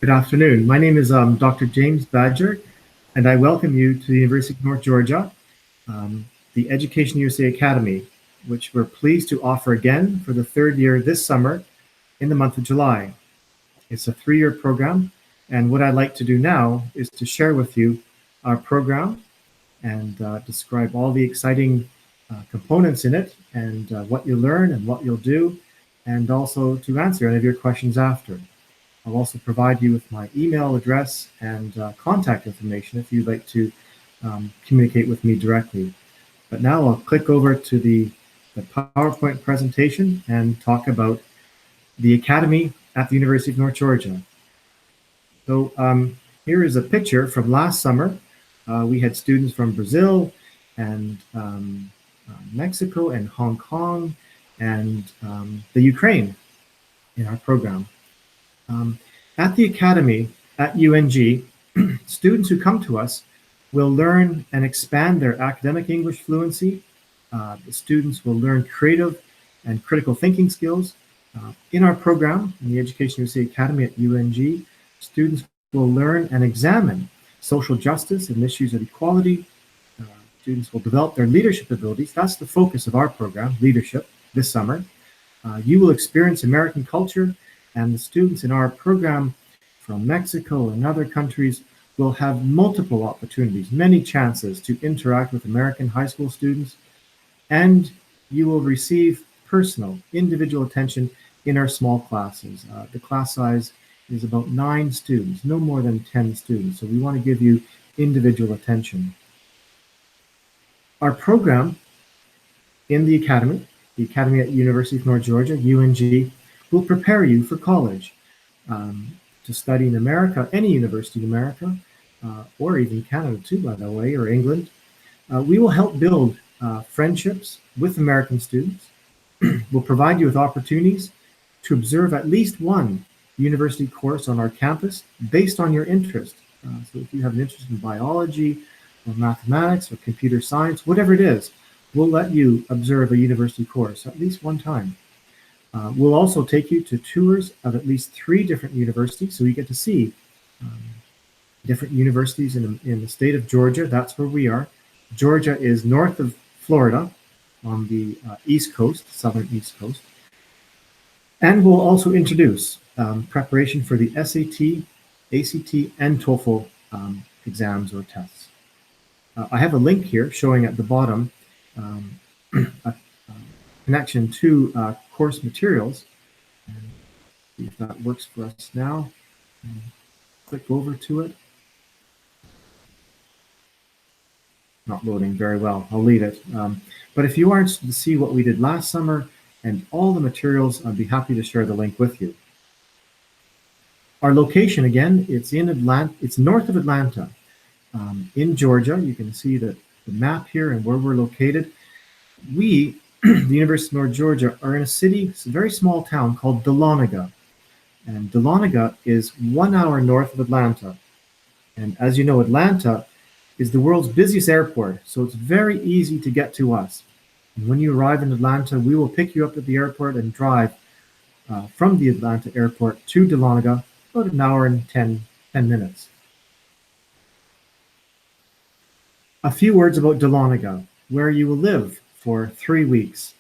Good afternoon. My name is Dr. James Badger, and I welcome you to the University of North Georgia, the EducationUSA Academy, which we're pleased to offer again for the third year this summer in the month of July. It's a 3-year program, and what I'd like to do now is to share with you our program and describe all the exciting components in it and what you learn and what you'll do, and also to answer any of your questions after. I'll also provide you with my email address and contact information if you'd like to communicate with me directly. But now I'll click over to the PowerPoint presentation and talk about the Academy at the University of North Georgia. So here is a picture from last summer. We had students from Brazil and Mexico and Hong Kong and the Ukraine in our program. At the Academy at UNG, students who come to us will learn and expand their academic English fluency. The students will learn creative and critical thinking skills. In our program, in the EducationUSA Academy at UNG, students will learn and examine social justice and issues of equality. Students will develop their leadership abilities. That's the focus of our program, leadership, this summer. You will experience American culture, and the students in our program from Mexico and other countries will have multiple opportunities, many chances to interact with American high school students, and you will receive personal, individual attention in our small classes. The class size is about 9 students, no more than 10 students, so we want to give you individual attention. Our program in the Academy at University of North Georgia, UNG, will prepare you for college, to study in America, any university in America, or even Canada too, by the way, or England. We will help build friendships with American students. We'll provide you with opportunities to observe at least one university course on our campus based on your interest. So if you have an interest in biology or mathematics or computer science, whatever it is, we'll let you observe a university course at least one time. We'll also take you to tours of at least 3 different universities, so you get to see different universities in the state of Georgia. That's where we are. Georgia is north of Florida on the East Coast, southern East Coast. And we'll also introduce preparation for the SAT, ACT, and TOEFL exams or tests. I have a link here showing at the bottom a connection to course materials. And see if that works for us now. And click over to it. Not loading very well. I'll leave it. But if you are interested to see what we did last summer and all the materials, I'd be happy to share the link with you. Our location, again, it's in Atlanta. It's north of Atlanta, in Georgia. You can see the map here and where we're located. We, the University of North Georgia, are in a city, it's a very small town called Dahlonega. And Dahlonega is 1 hour north of Atlanta. And as you know, Atlanta is the world's busiest airport, so it's very easy to get to us. And when you arrive in Atlanta, we will pick you up at the airport and drive from the Atlanta airport to Dahlonega, about 1 hour and 10 minutes. A few words about Dahlonega, where you will live for 3 weeks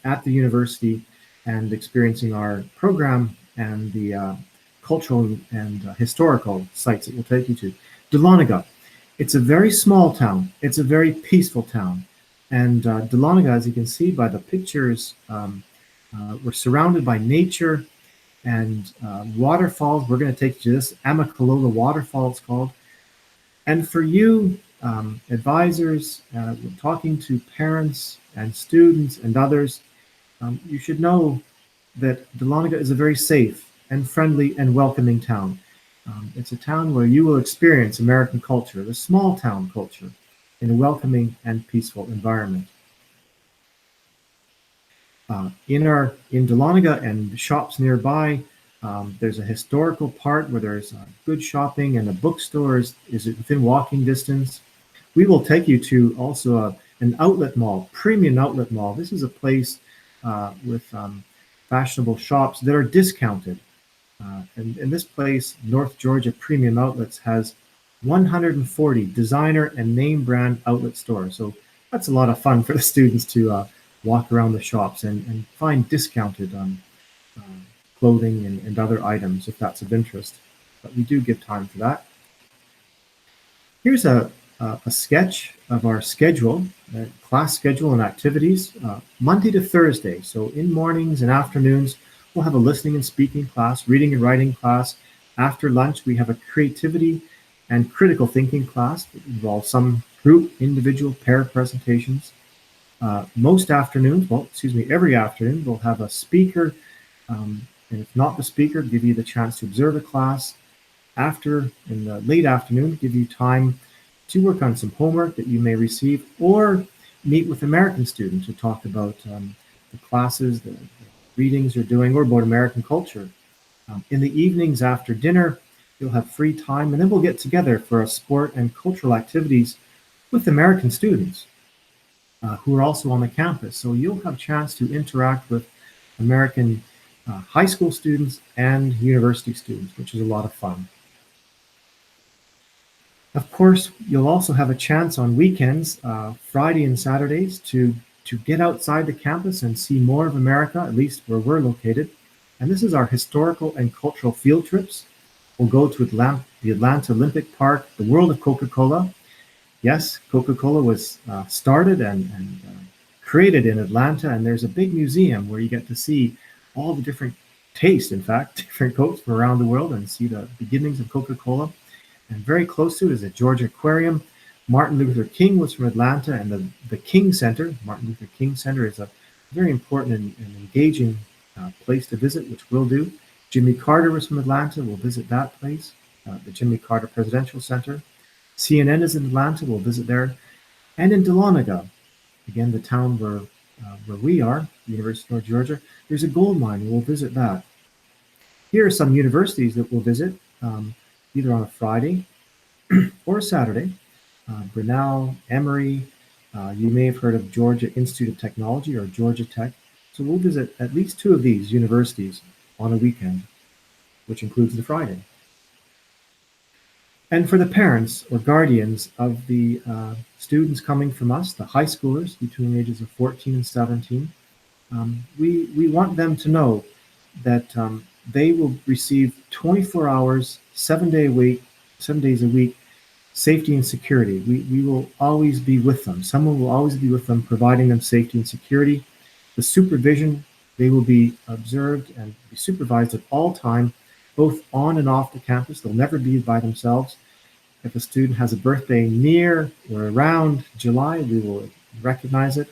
at the university and experiencing our program and the cultural and historical sites that we'll take you to. Dahlonega, it's a very small town. It's a very peaceful town. And Dahlonega, as you can see by the pictures, we're surrounded by nature and waterfalls. We're going to take you to this Amicalola waterfall, it's called. And for you, advisors, talking to parents and students and others, you should know that Dahlonega is a very safe and friendly and welcoming town. It's a town where you will experience American culture, the small town culture, in a welcoming and peaceful environment. In Dahlonega and shops nearby, there's a historical part where there's good shopping, and the bookstore is within walking distance. We will take you to also an outlet mall, premium outlet mall. This is a place with fashionable shops that are discounted. And this place, North Georgia Premium Outlets, has 140 designer and name brand outlet stores. So that's a lot of fun for the students to walk around the shops and find discounted uh, clothing and other items if that's of interest. But we do give time for that. Here's a sketch of our schedule, class schedule and activities, Monday to Thursday. So in mornings and afternoons, we'll have a listening and speaking class, reading and writing class. After lunch, we have a creativity and critical thinking class that involves some group, individual, pair presentations. Most afternoons, well, excuse me, every afternoon, we'll have a speaker, and if not the speaker, give you the chance to observe a class. After, in the late afternoon, give you time to work on some homework that you may receive, or meet with American students to talk about the classes, the readings you're doing, or about American culture. In the evenings after dinner, you'll have free time, and then we'll get together for a sport and cultural activities with American students who are also on the campus. So you'll have a chance to interact with American high school students and university students, which is a lot of fun. Of course, you'll also have a chance on weekends, Friday and Saturdays, to get outside the campus and see more of America, at least where we're located. And this is our historical and cultural field trips. We'll go to the Atlanta Olympic Park, the World of Coca-Cola. Yes, Coca-Cola was started and created in Atlanta, and there's a big museum where you get to see all the different tastes, in fact, different Cokes from around the world, and see the beginnings of Coca-Cola. And very close to it is a Georgia Aquarium. Martin Luther King was from Atlanta, and the King Center, Martin Luther King Center, is a very important and engaging place to visit, which we'll do. Jimmy Carter was from Atlanta. We'll visit that place, the Jimmy Carter Presidential Center. CNN is in Atlanta. We'll visit there. And in Dahlonega, again, the town where we are, the University of North Georgia, there's a gold mine. We'll visit that. Here are some universities that we'll visit, either on a Friday or a Saturday. Grinnell, Emory, you may have heard of Georgia Institute of Technology or Georgia Tech. So we'll visit at least two of these universities on a weekend, which includes the Friday. And for the parents or guardians of the students coming from us, the high schoolers between the ages of 14 and 17, we want them to know that they will receive 24 hours, 7 days a week, safety and security. We will always be with them. Someone will always be with them, providing them safety and security. The supervision, they will be observed and be supervised at all time, both on and off the campus. They'll never be by themselves. If a student has a birthday near or around July, we will recognize it.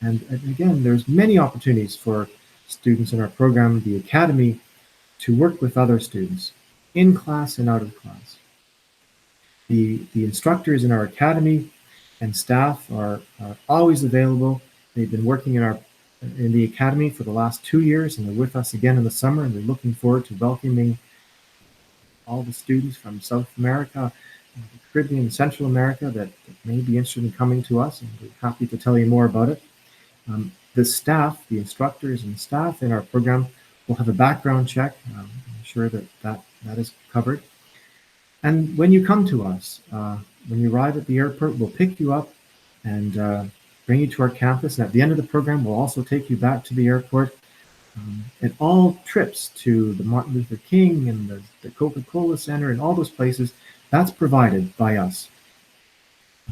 And again, there's many opportunities for students in our program, the Academy, to work with other students in class and out of class. The instructors in our Academy and staff are always available. They've been working in the Academy for the last 2 years, and they're with us again in the summer, and we're looking forward to welcoming all the students from South America, the Caribbean, and Central America that may be interested in coming to us, and we're happy to tell you more about it. The staff, the instructors and staff in our program will have a background check. I'm sure that is covered. And when you come to us, when you arrive at the airport, we'll pick you up and bring you to our campus. And at the end of the program, we'll also take you back to the airport. And all trips to the Martin Luther King and the Coca-Cola Center and all those places, that's provided by us.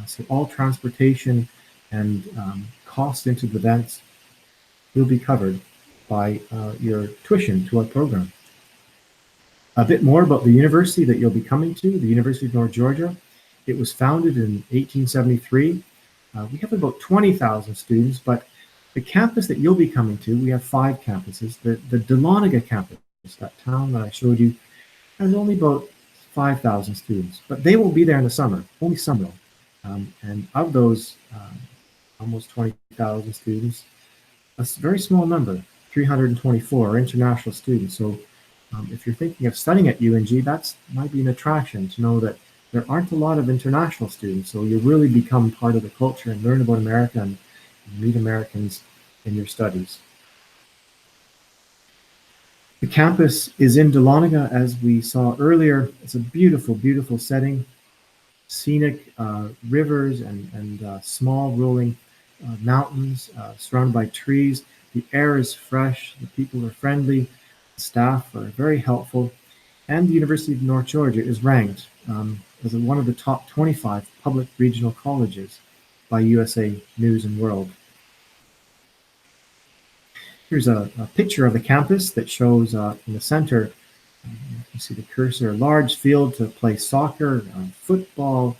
So all transportation and costs into the events will be covered by your tuition to our program. A bit more about the university that you'll be coming to, the University of North Georgia. It was founded in 1873. We have about 20,000 students, but the campus that you'll be coming to, we have 5 campuses. The Dahlonega campus, that town that I showed you, has only about 5,000 students, but they will be there in the summer, only some will. And of those almost 20,000 students, a very small number, 324, are international students. So if you're thinking of studying at UNG, that might be an attraction to know that there aren't a lot of international students. So you really become part of the culture and learn about America and meet Americans in your studies. The campus is in Dahlonega, as we saw earlier. It's a beautiful, beautiful setting, scenic rivers and small rolling mountains surrounded by trees. The air is fresh, the people are friendly, the staff are very helpful, and the University of North Georgia is ranked as one of the top 25 public regional colleges by USA News and World. Here's a picture of the campus that shows in the center, you can see the cursor, a large field to play soccer, football,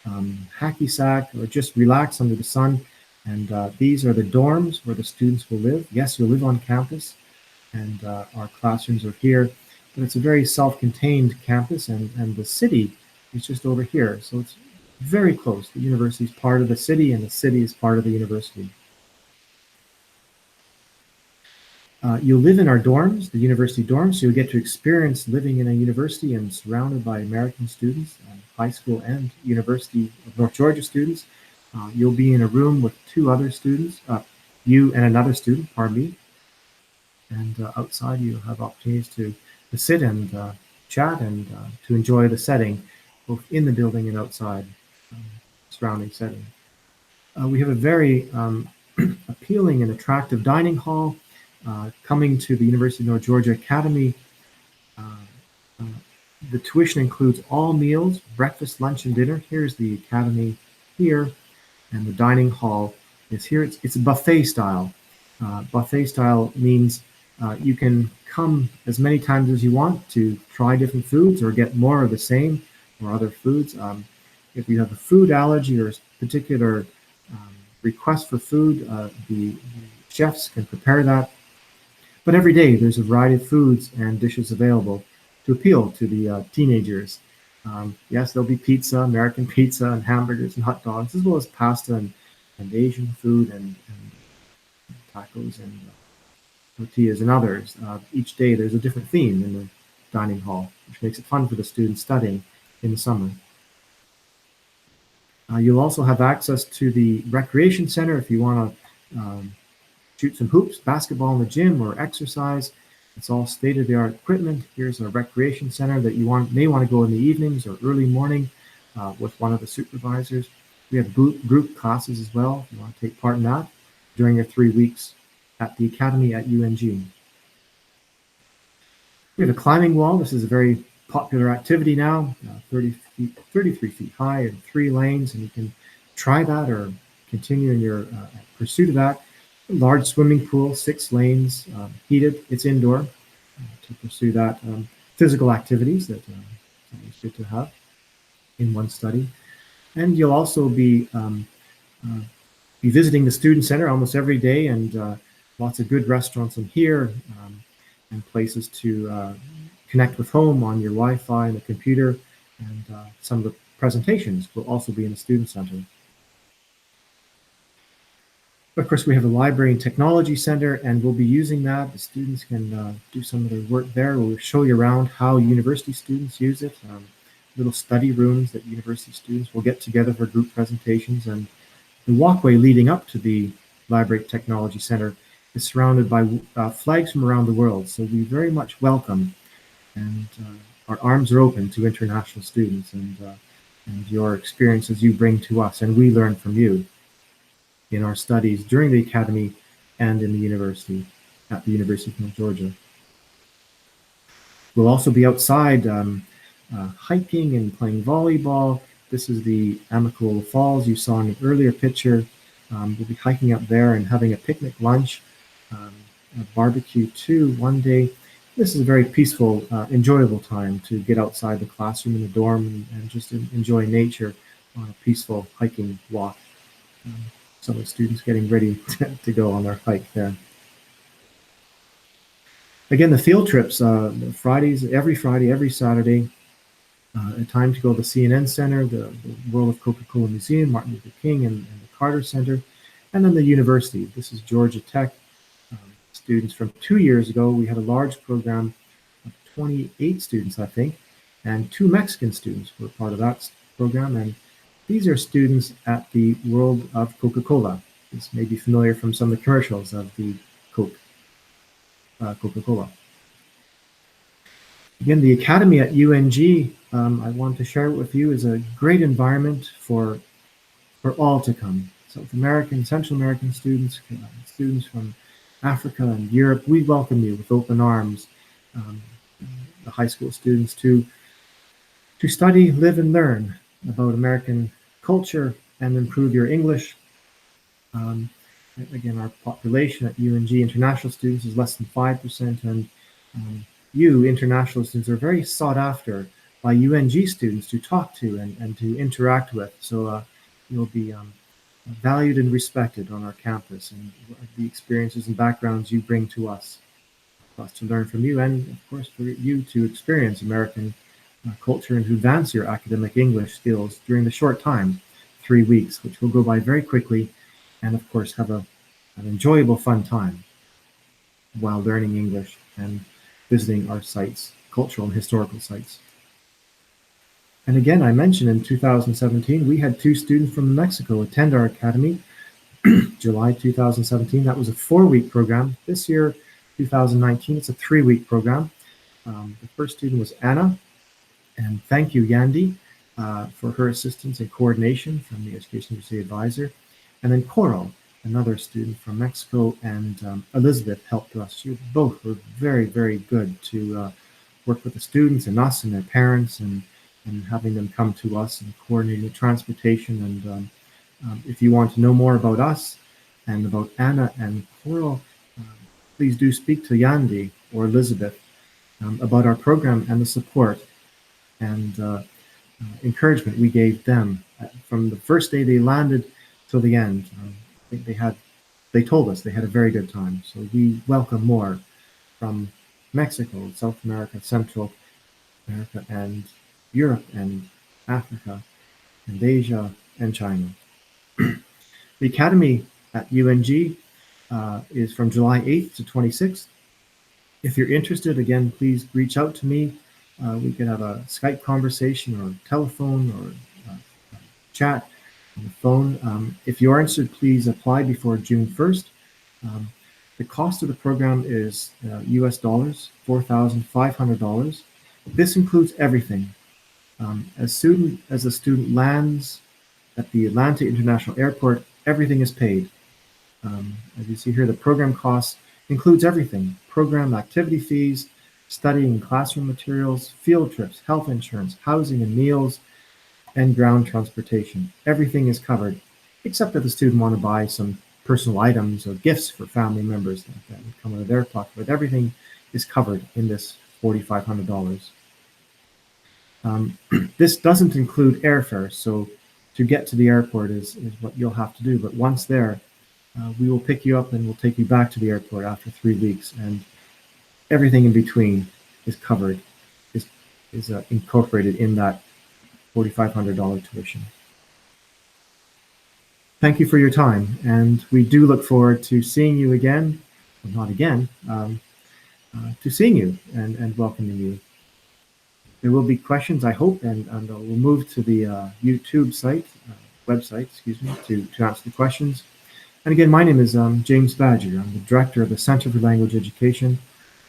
hacky sack, or just relax under the sun. And these are the dorms where the students will live. Yes, you'll live on campus, and our classrooms are here, but it's a very self-contained campus, and the city is just over here. So it's very close. The university is part of the city, and the city is part of the university. You'll live in our dorms, the university dorms, so you'll get to experience living in a university and surrounded by American students, high school and University of North Georgia students. You'll be in a room with two other students, you and another student, pardon me, and outside you'll have opportunities to sit and chat and to enjoy the setting, both in the building and outside, surrounding setting. We have a very appealing and attractive dining hall. Coming to the University of North Georgia Academy, the tuition includes all meals, breakfast, lunch, and dinner. Here's the academy here, and the dining hall is here. It's a buffet style. Buffet style means you can come as many times as you want to try different foods or get more of the same or other foods. If you have a food allergy or a particular request for food, the chefs can prepare that. But every day there's a variety of foods and dishes available to appeal to the teenagers. Yes, there'll be pizza, American pizza, and hamburgers and hot dogs, as well as pasta and Asian food and tacos and tortillas and others. Each day there's a different theme in the dining hall, which makes it fun for the students studying in the summer. You'll also have access to the recreation center if you want to shoot some hoops, basketball in the gym, or exercise. It's all state-of-the-art equipment. Here's a recreation center that you may want to go in the evenings or early morning with one of the supervisors. We have group classes as well if you want to take part in that during your 3 weeks at the academy at UNG. We have a climbing wall. This is a very popular activity now, 33 feet high and 3 lanes, and you can try that or continue in your pursuit of that. Large swimming pool, 6 lanes, heated. It's indoor to pursue that physical activities that it's good to have in one study. And you'll also be visiting the student center almost every day, and lots of good restaurants in here and places to connect with home on your Wi-Fi and the computer. And some of the presentations will also be in the student center. Of course, we have a library and technology center, and we'll be using that. The students can do some of their work there. We'll show you around how university students use it, little study rooms that university students will get together for group presentations. And the walkway leading up to the library technology center is surrounded by flags from around the world. So we very much welcome, and our arms are open to international students and your experiences you bring to us, and we learn from you in our studies during the academy and in the university, at the University of North Georgia. We'll also be outside hiking and playing volleyball. This is the Amicalola Falls you saw in an earlier picture. We'll be hiking up there and having a picnic lunch, a barbecue too one day. This is a very peaceful, enjoyable time to get outside the classroom in the dorm and just enjoy nature on a peaceful hiking walk. Some of the students getting ready to go on their hike there. Again, the field trips, Fridays, every Friday, every Saturday, a time to go to the CNN Center, the World of Coca-Cola Museum, Martin Luther King, and the Carter Center, and then the university. This is Georgia Tech. Students from 2 years ago, we had a large program of 28 students, I think, and 2 Mexican students were part of that program. And these are students at the World of Coca-Cola. This may be familiar from some of the commercials of the Coca-Cola. Again, the Academy at UNG, I want to share with you, is a great environment for all to come. South American, Central American students, students from Africa and Europe, we welcome you with open arms. Um, the high school students to study, live, and learn about American culture and improve your English. Um, again, our population at UNG international students is less than 5%, and you international students are very sought after by UNG students to talk to and to interact with. So you'll be valued and respected on our campus, and the experiences and backgrounds you bring to us, for us to learn from you, and of course for you to experience American culture and to advance your academic English skills during the short time, 3 weeks, which will go by very quickly, and of course have an enjoyable, fun time while learning English and visiting our sites, cultural and historical sites. And again, I mentioned in 2017, we had 2 students from Mexico attend our academy. July 2017, that was a 4-week program. This year, 2019, it's a 3-week program. The first student was Anna, and thank you, Yandy, for her assistance and coordination from the EducationUSA advisor. And then Coral, another student from Mexico, and Elizabeth helped us. Both were very, very good to work with the students and us and their parents, and having them come to us and coordinating the transportation. And if you want to know more about us and about Anna and Coral, please do speak to Yandy or Elizabeth about our program and the support and encouragement we gave them from the first day they landed till the end. They told us they had a very good time. So we welcome more from Mexico, South America, Central America, and Europe, and Africa, and Asia, and China. The Academy at UNG is from July 8th to 26th. If you're interested, again, please reach out to me. We can have a Skype conversation or telephone or chat on the phone. If you are interested, please apply before June 1st. The cost of the program is US dollars, $4,500. This includes everything. As the student lands at the Atlanta International Airport, everything is paid. As you see here, the program costs includes everything: program activity fees, studying classroom materials, field trips, health insurance, housing and meals, and ground transportation. Everything is covered, except that the student want to buy some personal items or gifts for family members that would come out of their pocket. But everything is covered in this $4,500. This doesn't include airfare, so to get to the airport is what you'll have to do. But once there, we will pick you up and we'll take you back to the airport after 3 weeks, and everything in between is covered, is incorporated in that $4,500 tuition. Thank you for your time, and we do look forward to seeing you again, well, not again, to seeing you and welcoming you. There will be questions, I hope, and we'll move to the YouTube website, excuse me, to answer the questions. And again, my name is James Badger. I'm the director of the Center for Language Education.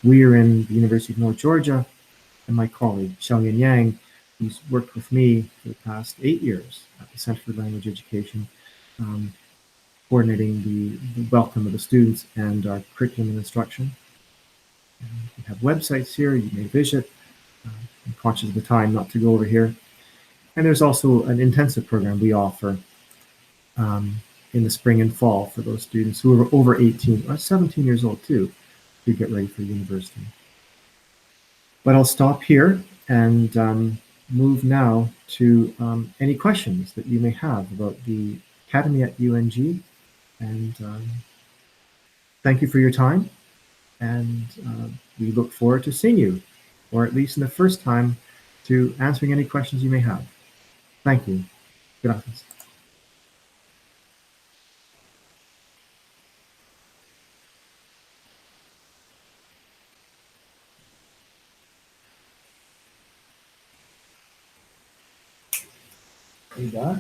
We are in the University of North Georgia, and my colleague, Xiaoyan Yang, who's worked with me for the past 8 years at the Center for Language Education, coordinating the welcome of the students and our curriculum and instruction. And we have websites here you may visit. I'm conscious of the time not to go over here. And there's also an intensive program we offer in the spring and fall for those students who are over 18 or 17 years old too, to get ready for university. But I'll stop here and move now to any questions that you may have about the Academy at UNG. And thank you for your time. And we look forward to seeing you, or at least in the first time, to answering any questions you may have. Thank you. Gracias. Are you back?